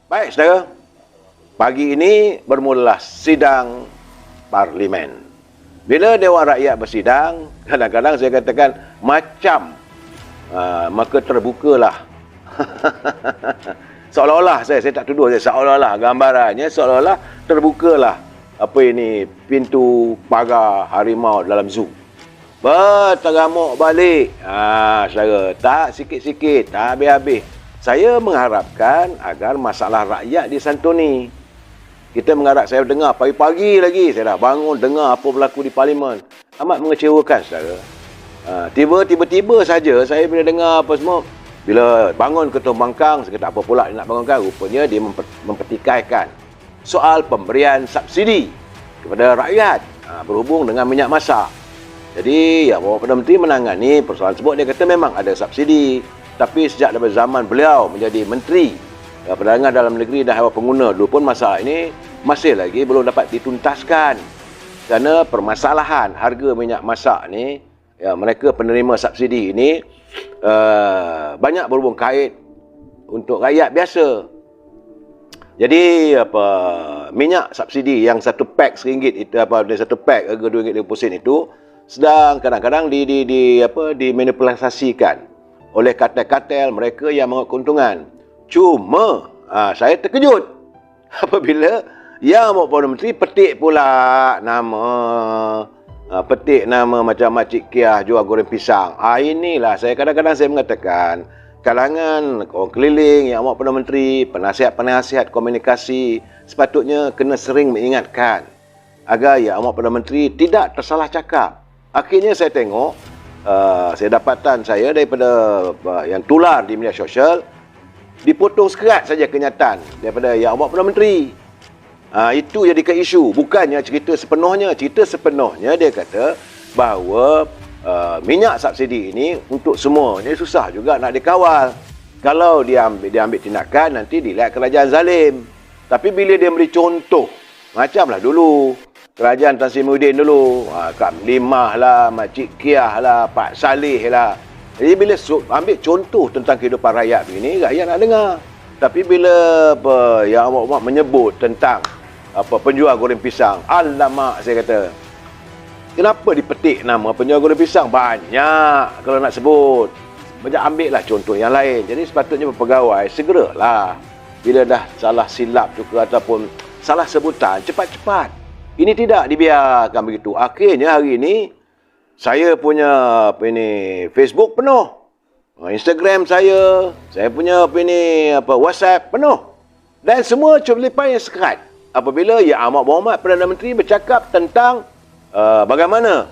Baik, saudara. Pagi ini bermulalah sidang parlimen. Bila Dewan Rakyat bersidang, kadang-kadang saya katakan maka terbukalah. Seolah-olah saya tak tuduh, seolah-olah gambarannya seolah-olah terbukalah pintu pagar harimau dalam zoo. Berteramuk balik. Saudara, tak sikit-sikit, tak habis-habis. Saya mengharapkan agar masalah rakyat disantuni. Kita mengharap, saya dengar pagi-pagi lagi, saya dah bangun dengar apa berlaku di parlimen. Amat mengecewakan, saudara. Tiba-tiba saja saya bila dengar apa semua, bila bangun ketua bangkang, saya kata apa pula dia nak bangunkan? Rupanya dia mempertikaikan soal pemberian subsidi kepada rakyat berhubung dengan minyak masak. Jadi, Bapak Perdana Menteri menangani persoalan tersebut. Dia kata memang ada subsidi. Tapi sejak daripada zaman beliau menjadi Menteri Perdagangan Dalam Negeri dan Hewan Pengguna dulu pun masalah ini masih lagi belum dapat dituntaskan. Kerana permasalahan harga minyak masak ni, mereka penerima subsidi ini banyak berhubung kait untuk rakyat biasa. Jadi minyak subsidi yang satu pack RM1 itu satu pack harga RM2.50 itu sedang kadang-kadang dimanipulasikan oleh kartel-kartel mereka yang mengambil keuntungan. Cuma saya terkejut apabila Bapak Perdana Menteri petik pula nama macam Makcik Kiah jual goreng pisang. Inilah saya kadang-kadang saya mengatakan kalangan orang keliling yang Bapak Perdana Menteri, penasihat-penasihat komunikasi sepatutnya kena sering mengingatkan agar Bapak Perdana Menteri tidak tersalah cakap. Akhirnya saya tengok saya dapatan saya daripada yang tular di media sosial, dipotong sekerat saja kenyataan daripada Bapak Perdana Menteri. Itu jadikan isu. Bukannya cerita sepenuhnya. Cerita sepenuhnya dia kata bahawa minyak subsidi ini untuk semua. Ini susah juga nak dikawal. Kalau dia ambil tindakan, nanti dilihat kerajaan zalim. Tapi bila dia beri contoh, macamlah dulu kerajaan Tan Sri Muhyiddin dulu, Kak Limah lah, Makcik Kiah lah, Pak Saleh lah. Jadi bila ambil contoh tentang kehidupan rakyat begini, rakyat nak dengar. Tapi bila yang awak menyebut tentang penjual goreng pisang, alamak saya kata, kenapa dipetik nama penjual goreng pisang? Banyak kalau nak sebut. Macam ambil lah contoh yang lain. Jadi sepatutnya pegawai segeralah bila dah salah silap juga ataupun salah sebutan, cepat-cepat. Ini tidak dibiarkan begitu. Akhirnya hari ini saya punya Facebook penuh. Instagram saya punya WhatsApp penuh. Dan semua cuplikan yang sekerat. Apabila Yang Amat Berhormat Perdana Menteri bercakap tentang bagaimana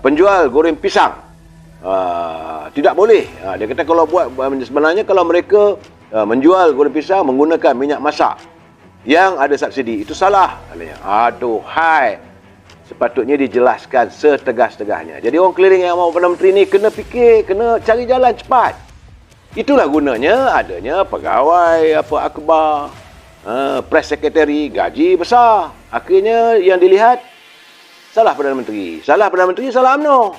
penjual goreng pisang tidak boleh. Dia kata sebenarnya kalau mereka menjual goreng pisang menggunakan minyak masak yang ada subsidi, itu salah. Aduhai, sepatutnya dijelaskan setegas-tegasnya. Jadi orang keliling Yang Amat Perdana Menteri ni kena fikir, kena cari jalan cepat. Itulah gunanya adanya pegawai akhbar, press secretary, gaji besar. Akhirnya yang dilihat salah Perdana Menteri. Salah Perdana Menteri, salah UMNO.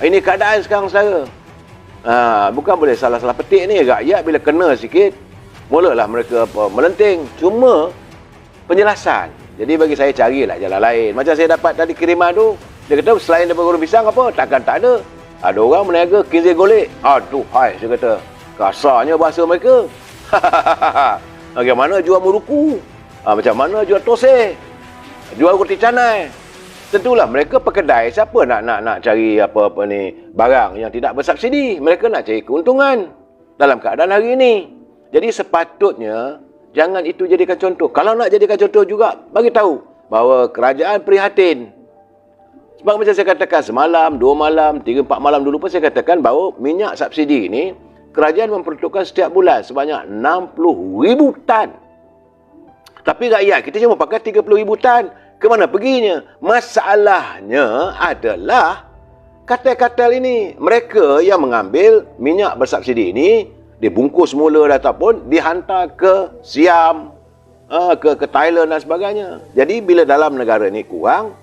Ini keadaan sekarang saya. Bukan boleh salah-salah petik ni. Rakyat bila kena sikit, mulalah mereka melenting. Cuma penjelasan. Jadi bagi saya carilah jalan lain. Macam saya dapat tadi kiriman tu, dia kata selain daripada goreng pisang apa, takkan tak ada. Ada orang meniaga kinzir golek. Aduhai, saya kata, kasarnya bahasa mereka. Bagaimana jual muruku? Macam mana jual toseh? Jual roti canai? Tentulah mereka pekedai, siapa nak cari barang yang tidak bersubsidi. Mereka nak cari keuntungan dalam keadaan hari ini. Jadi sepatutnya jangan itu jadikan contoh. Kalau nak jadikan contoh juga, bagi tahu bahawa kerajaan prihatin. Sebab macam saya katakan semalam, 2 malam, 3, 4 malam dulu pun saya katakan bahawa minyak subsidi ini kerajaan memperuntukkan setiap bulan sebanyak 60,000 tan. Tapi rakyat kita cuma pakai 30,000 tan. Ke mana perginya? Masalahnya adalah kartel-kartel ini. Mereka yang mengambil minyak bersubsidi ini dibungkus mula ataupun dihantar ke Siam, ke Thailand dan sebagainya. Jadi bila dalam negara ni kurang,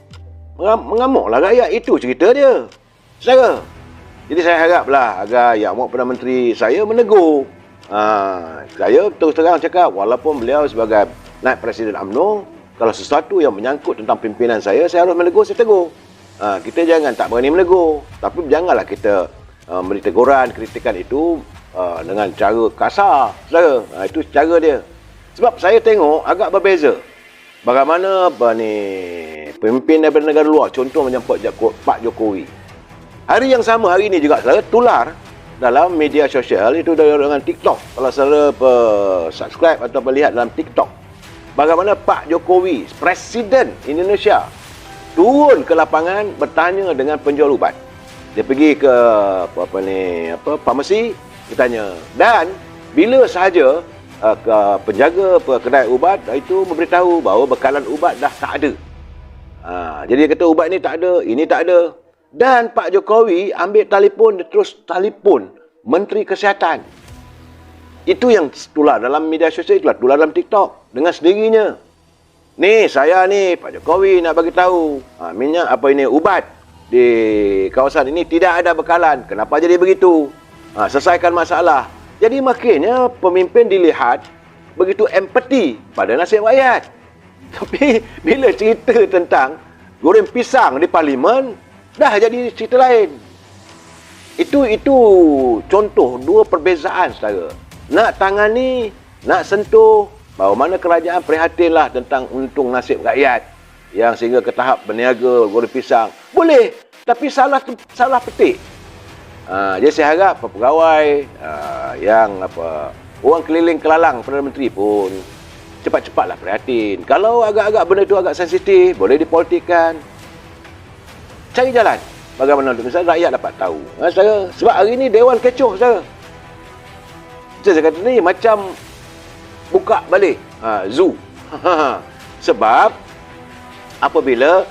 mengamuklah rakyat. Itu cerita dia. Saudara. Jadi saya haraplah agar Yang Amat Perdana Menteri saya menegur Saya terus terang cakap, walaupun beliau sebagai naib Presiden UMNO, kalau sesuatu yang menyangkut tentang pimpinan saya harus menegur, saya tegur. Kita jangan tak berani menegur. Tapi janganlah kita beri teguran, kritikan itu dengan cara kasar. Saudara. Itu cara dia. Sebab saya tengok agak berbeza. Bagaimana pemimpin daripada negara luar, contoh macam Pak Jokowi. Hari yang sama, hari ini juga saudara, tular dalam media sosial, itu dengan TikTok. Kalau saudara subscribe atau melihat dalam TikTok, bagaimana Pak Jokowi, Presiden Indonesia, turun ke lapangan bertanya dengan penjual ubat. Dia pergi ke farmasi, dia tanya. Dan bila sahaja penjaga kedai ubat itu memberitahu bahawa bekalan ubat dah tak ada. Jadi dia kata ubat ni tak ada, ini tak ada. Dan Pak Jokowi ambil telefon, dia terus telefon Menteri Kesihatan. Itu yang tular dalam media sosial, itulah tular dalam TikTok dengan sendirinya. Ni saya ni Pak Jokowi nak bagi tahu, minyak ubat di kawasan ini tidak ada bekalan. Kenapa jadi begitu? Selesaikan masalah. Jadi maknanya pemimpin dilihat begitu empati pada nasib rakyat. Tapi bila cerita tentang goreng pisang di parlimen, dah jadi cerita lain. Itu contoh dua perbezaan, saudara. Nak tangani, nak sentuh, bahawa mana kerajaan prihatinlah tentang untung nasib rakyat yang sehingga ke tahap berniaga goreng pisang. Boleh, tapi salah petik. Jadi saya harap pegawai yang orang keliling kelalang Perdana Menteri pun cepat-cepatlah prihatin. Kalau agak-agak benda itu agak sensitif, boleh dipolitikkan. Cari jalan bagaimana untuk misalnya rakyat dapat tahu. Sebab hari ini Dewan kecoh, saudara. Saya kata ni macam buka balik zoo. Sebab apabila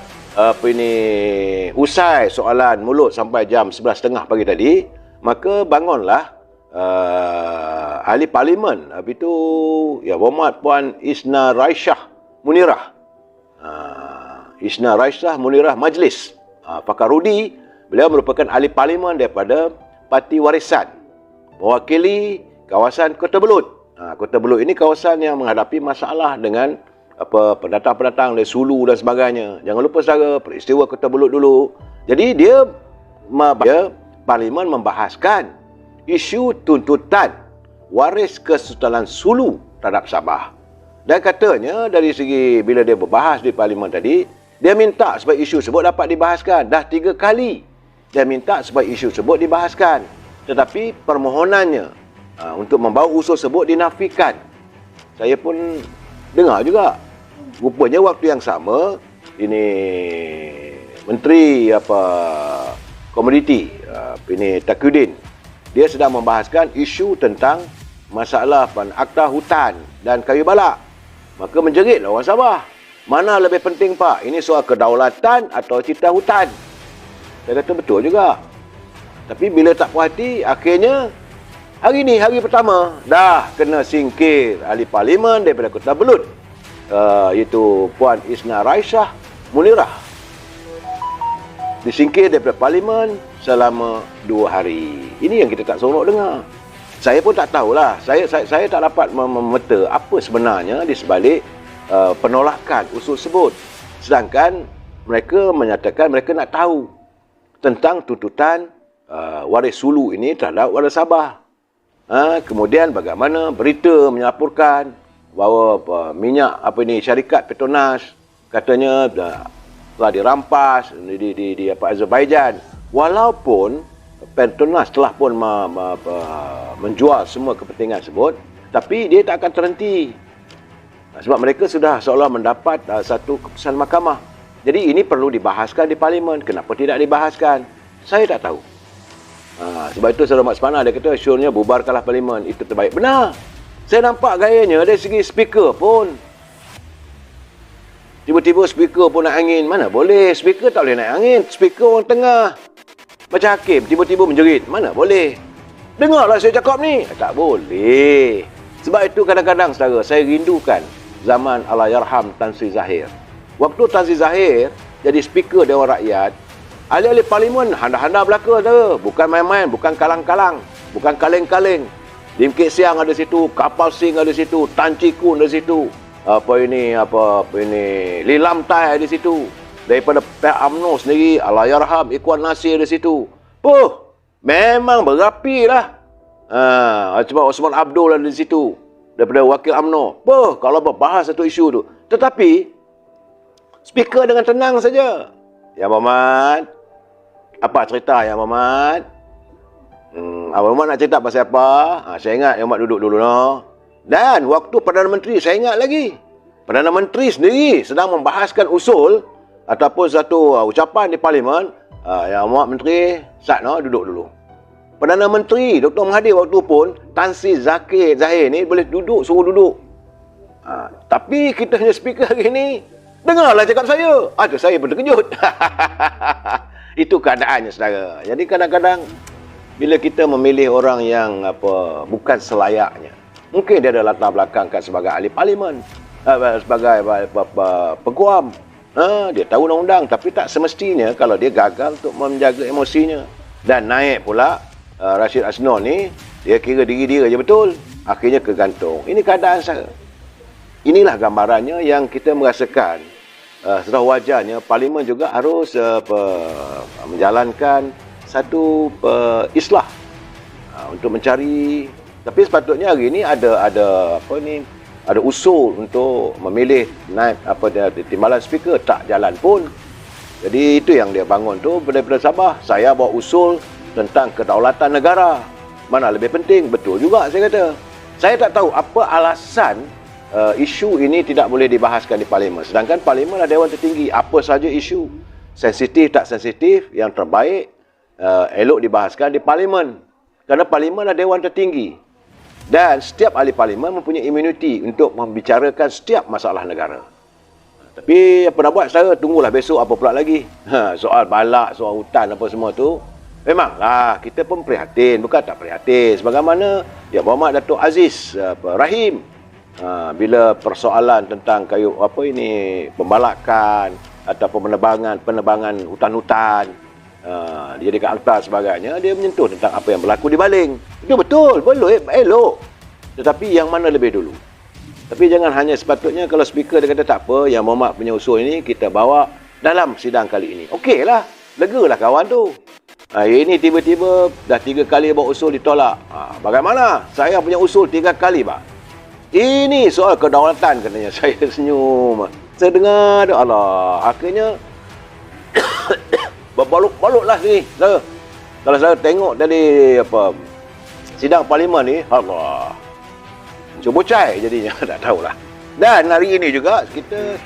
usai soalan mulut sampai jam 11.30 pagi tadi, maka bangunlah ahli parlimen, berhormat Puan Isna Raisyah Munirah. Isna Raisyah Munirah Majlis Fakarudi. Beliau merupakan ahli parlimen daripada Parti Warisan, mewakili kawasan Kota Belud. Kota Belud ini kawasan yang menghadapi masalah dengan pendatang-pendatang dari Sulu dan sebagainya. Jangan lupa saudara, peristiwa Kota Belud dulu. Jadi dia parlimen membahaskan isu tuntutan waris Kesultanan Sulu terhadap Sabah. Dan katanya dari segi bila dia berbahas di parlimen tadi, dia minta supaya isu tersebut dapat dibahaskan. Dah 3 kali dia minta supaya isu tersebut dibahaskan. Tetapi permohonannya untuk membawa usul tersebut dinafikan. Saya pun dengar juga. Rupanya waktu yang sama, ini Menteri Komoditi, ini Taqiyuddin, dia sedang membahaskan isu tentang masalah akta hutan dan kayu balak. Maka menjeritlah orang Sabah. Mana lebih penting, Pak? Ini soal kedaulatan atau cipta hutan? Saya kata betul juga. Tapi bila tak puas hati, akhirnya hari ni, hari pertama, dah kena singkir ahli parlimen daripada Kota Belud, iaitu Puan Isna Raisyah Munirah. Disingkir daripada parlimen selama 2 hari. Ini yang kita tak seronok dengar. Saya pun tak tahulah. Saya tak dapat memeta apa sebenarnya di sebalik penolakan usul tersebut. Sedangkan mereka menyatakan mereka nak tahu tentang tuntutan waris Sulu ini terhadap waris Sabah. Kemudian bagaimana berita melaporkan bahawa minyak syarikat Petronas katanya telah dirampas di Azerbaijan. Walaupun Petronas telah pun menjual semua kepentingan tersebut, tapi dia tak akan terhenti. Sebab mereka sudah seolah mendapat satu keputusan mahkamah. Jadi ini perlu dibahaskan di parlimen. Kenapa tidak dibahaskan? Saya tak tahu. Sebab itu Saudara Mat Semana dia kata syurnya bubarkanlah parlimen, itu terbaik. Benar. Saya nampak gayanya dari segi speaker pun. Tiba-tiba speaker pun naik angin. Mana boleh, speaker tak boleh naik angin. Speaker orang tengah. Macam hakim tiba-tiba menjerit. Mana boleh. Dengarlah saya cakap ni. Tak boleh. Sebab itu kadang-kadang saudara, saya rindukan zaman Allahyarham Tan Sri Zahir. Waktu Tan Sri Zahir jadi speaker Dewan Rakyat, ahli-ahli parlimen handa-handa belaka, saudara. Bukan main-main, bukan kalang-kalang, bukan kaleng-kaleng. Lim Kek Siang ada situ, Kapal Sing ada situ, Tan Chee Kun ada situ. Apa ini Li Lam Tai ada situ. Daripada pihak UMNO sendiri, Allahyarham Ikhwan Nasir ada situ. Memang berapi lah. Sebab Osman Abdul ada di situ. Daripada wakil UMNO. Kalau berbahas satu isu tu. Tetapi, speaker dengan tenang saja. Ya Muhammad, apa cerita ya Muhammad? Abang Muhammad nak cerita pasal apa? Saya ingat Muhammad duduk dulu no. Dan waktu Perdana Menteri, saya ingat lagi. Perdana Menteri sendiri sedang membahaskan usul ataupun satu ucapan di Parlimen. Ya Muhammad Menteri, sat no, duduk dulu. Perdana Menteri Dr. Mahathir waktu pun, Tan Sri Zahir ni boleh duduk, suruh duduk. Tapi kita hanya speaker hari ni. Dengarlah cakap saya. Saya pun terkejut. Itu keadaannya, saudara. Jadi kadang-kadang bila kita memilih orang yang bukan selayaknya, mungkin dia ada latar belakang sebagai ahli parlimen, sebagai peguam, dia tahu undang-undang, tapi tak semestinya kalau dia gagal untuk menjaga emosinya. Dan naik pula Rashid Asnor ni, dia kira diri dia je betul, akhirnya kegantung. Ini keadaan saya. Inilah gambarannya yang kita merasakan sudah wajarnya parlimen juga harus menjalankan satu islah untuk mencari. Tapi sepatutnya hari ini ada usul untuk memilih naib timbalan speaker, tak jalan pun. Jadi itu yang dia bangun tu daripada Sabah. Saya bawa usul tentang kedaulatan negara, mana lebih penting. Betul juga saya kata. Saya tak tahu apa alasan isu ini tidak boleh dibahaskan di parlimen. Sedangkan parlimen adalah dewan tertinggi. Apa saja isu, sensitif tak sensitif, yang terbaik elok dibahaskan di parlimen. Kerana parlimen adalah dewan tertinggi. Dan setiap ahli parlimen mempunyai imuniti untuk membicarakan setiap masalah negara. Tapi apa nak buat, saya tunggulah besok apa pula lagi. Soal balak, soal hutan apa semua tu. Memanglah kita pun prihatin, bukan tak prihatin. Sebagaimana ya Muhammad Datuk Aziz Rahim, bila persoalan tentang pembalakan ataupun penebangan hutan-hutan, dia dekat Alta sebagainya, dia menyentuh tentang apa yang berlaku di Baling. Itu betul, elok. Tetapi yang mana lebih dulu? Tapi jangan hanya sepatutnya kalau speaker dia kata tak apa, yang Muhammad punya usul ini kita bawa dalam sidang kali ini. Okeylah, legalah kawan tu. Ini tiba-tiba dah 3 kali bawa usul ditolak. Bagaimana? Saya punya usul 3 kali, Pak. Ini soal kedaulatan katanya. Saya senyum. Saya dengar, Allah. Akhirnya berbaluk-baluklah sini. Kalau saya tengok tadi sidang parlimen ni, Allah. Cuba cai jadinya, tak tahulah. Dan hari ini juga kita